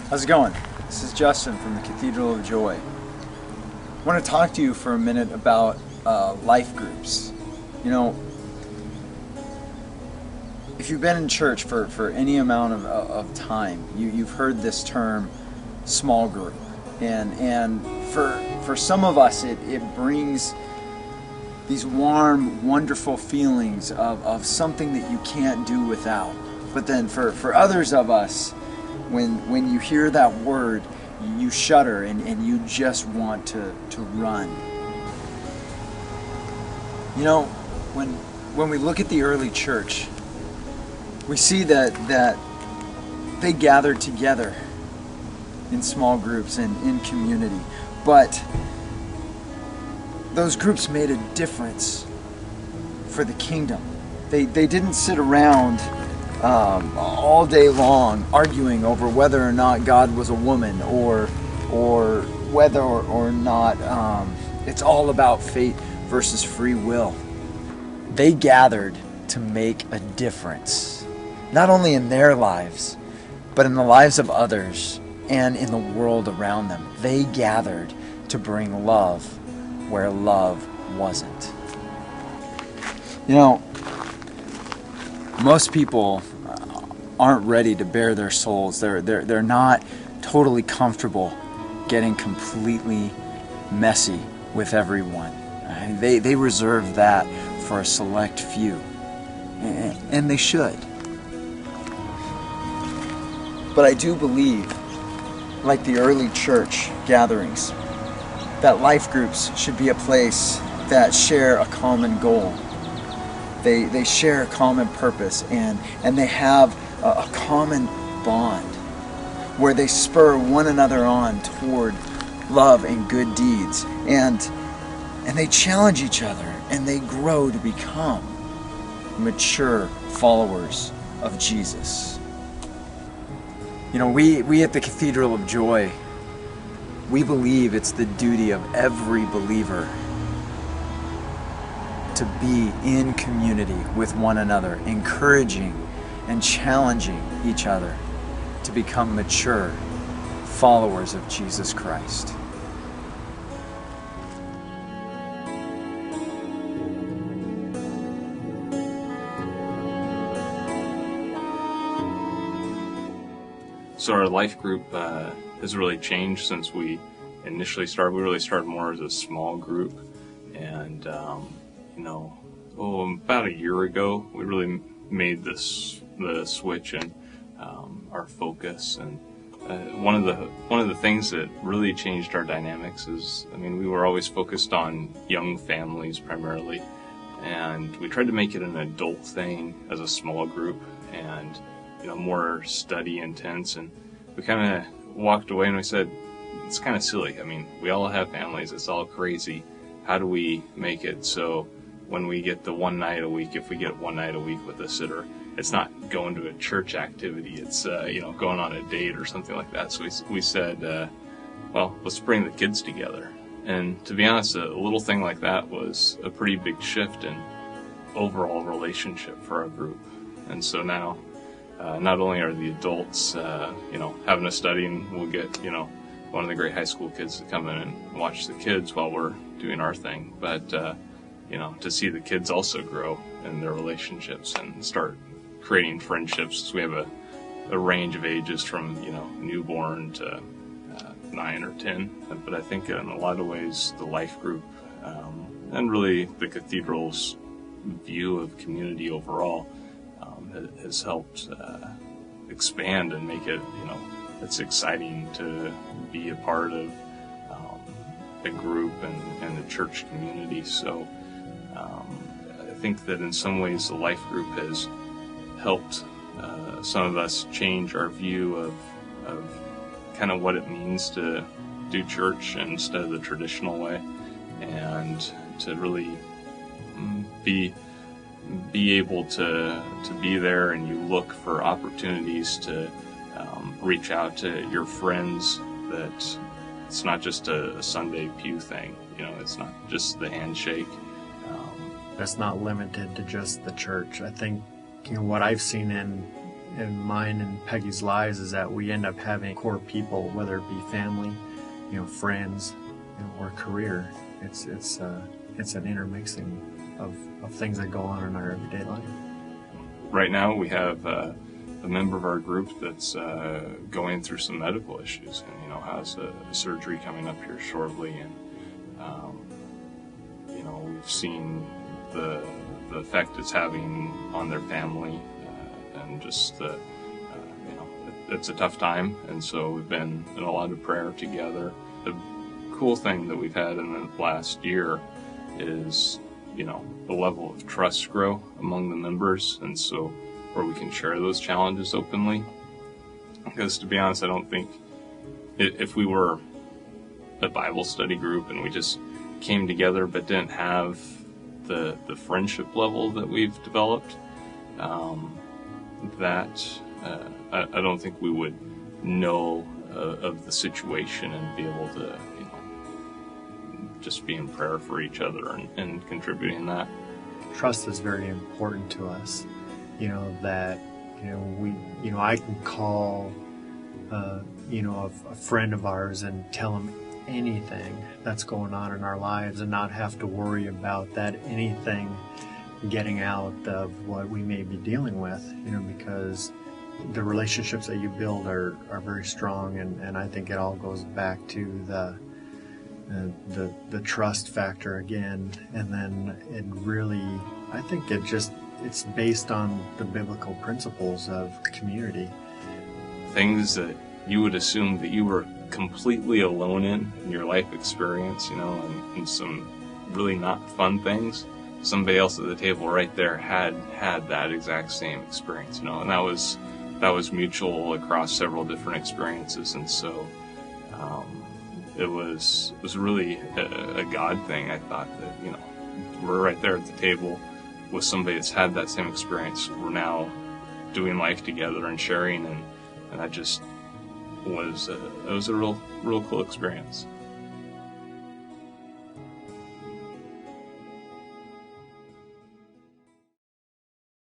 How's it going? This is Justin from the Cathedral of Joy. I want to talk to you for a minute about life groups. You know, if you've been in church for any amount of time, you've heard this term small group. And for some of us, it brings these warm, wonderful feelings of something that you can't do without. But then for others of us, when you hear that word, you shudder and you just want to run. You know, when we look at the early church, we see that they gathered together in small groups and in community, but those groups made a difference for the kingdom. They didn't sit around all day long arguing over whether or not God was a woman or whether or not it's all about fate versus free will. They gathered to make a difference, not only in their lives, but in the lives of others and in the world around them. They gathered to bring love where love wasn't. You know, most people aren't ready to bare their souls. They're not totally comfortable getting completely messy with everyone. They reserve that for a select few, and they should. But I do believe, like the early church gatherings, that life groups should be a place that share a common goal. They share a common purpose, and they have a common bond where they spur one another on toward love and good deeds, and they challenge each other, and they grow to become mature followers of Jesus. You know, we at the Cathedral of Joy, we believe it's the duty of every believer to be in community with one another, encouraging and challenging each other to become mature followers of Jesus Christ. So our life group has really changed since we initially started. We really started more as a small group, and about a year ago, we really made the switch in our focus. And one of the things that really changed our dynamics is, we were always focused on young families primarily, and we tried to make it an adult thing as a small group, and more study intense. And we kind of walked away and we said, it's kind of silly. We all have families. It's all crazy. How do we make it so when we get the one night a week, if we get one night a week with a sitter, it's not going to a church activity. It's, going on a date or something like that. So we said, well, let's bring the kids together. And to be honest, a little thing like that was a pretty big shift in overall relationship for our group. And so now, not only are the adults, having a study, and we'll get, one of the great high school kids to come in and watch the kids while we're doing our thing, but, to see the kids also grow in their relationships and start creating friendships. We have a range of ages from, newborn to 9 or 10. But I think in a lot of ways, the life group, and really the cathedral's view of community overall, has helped expand and make it, it's exciting to be a part of a group and the church community. So I think that in some ways the life group has helped some of us change our view of kind of what it means to do church instead of the traditional way, and to really be able to be there, and you look for opportunities to reach out to your friends, that it's not just a Sunday pew thing. It's not just the handshake. That's not limited to just the church. I think what I've seen in mine and Peggy's lives is that we end up having core people, whether it be family, friends, or career. It's an intermixing of things that go on in our everyday life. Right now we have a member of our group that's going through some medical issues and has a surgery coming up here shortly, and we've seen the effect it's having on their family, and just it's a tough time, and so we've been in a lot of prayer together. The cool thing that we've had in the last year is the level of trust grow among the members, and so where we can share those challenges openly. Because to be honest, I don't think if we were a Bible study group and we just came together but didn't have the friendship level that we've developed, I don't think we would know of the situation and be able to just be in prayer for each other and contributing that. Trust is very important to us. That I can call a friend of ours and tell him anything that's going on in our lives and not have to worry about that anything getting out of what we may be dealing with, because the relationships that you build are very strong, and I think it all goes back to the trust factor again. And then it really, I think it's based on the biblical principles of community. Things that you would assume that you were completely alone in your life experience, and some really not fun things, somebody else at the table right there had that exact same experience, and that was mutual across several different experiences. And so it was really a God thing. I thought that we're right there at the table with somebody that's had that same experience. We're now doing life together and sharing, and that just was a real cool experience.